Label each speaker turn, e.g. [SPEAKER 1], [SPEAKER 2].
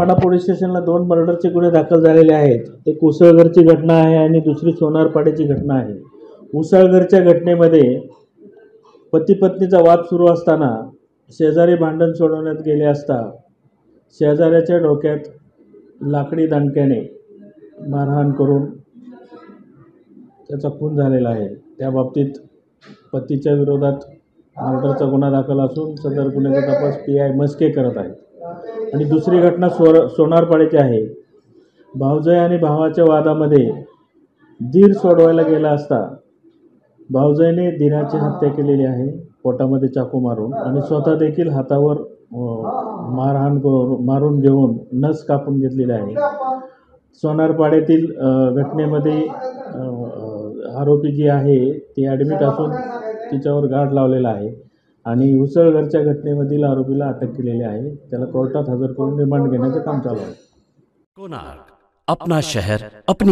[SPEAKER 1] माडा police स्टेशनला 2 मर्डरचे गुन्हे दाखल झालेले आहेत. एक उसळगरची घटना आहे आणि दुसरी सोनारपाड्याची घटना आहे. उसळगरच्या घटनेमध्ये पती पत्नीचा वाद सुरू असताना शेजारी भांडण सोडवण्यात गेले असता शेजाऱ्याच्या डोक्यात लाकडी दणक्याने मारहाण करून त्याचा खून झालेला आहे. त्या बाबतीत पतीच्या विरोधात मर्डरचा गुन्हा दाखल असून सदर गुन्ह्याचा तपास PI मस्के करत आहेत. आणि दुसरी घटना सोनारपाड्याची आहे. भावजय आणि भावाच्या वादामध्ये दीर सोडवायला गेला असता भावजयने दीराची हत्या केलेली आहे पोटामध्ये चाकू मारून आणि स्वतः देखील हातावर मारून घेऊन नस कापून घेतलेली आहे. सोनारपाड्यातील घटनेमध्ये आरोपी जी आहे ती ॲडमिट असून तिच्यावर गार्ड लावलेला आहे आणि उसळगरच्या घटनेमधील आरोपीला अटक केलेली आहे. त्याला कोर्टात हजर करून रिमांड घेण्याचं काम चालू आहे.
[SPEAKER 2] कोणार्क, अपना शहर अपनी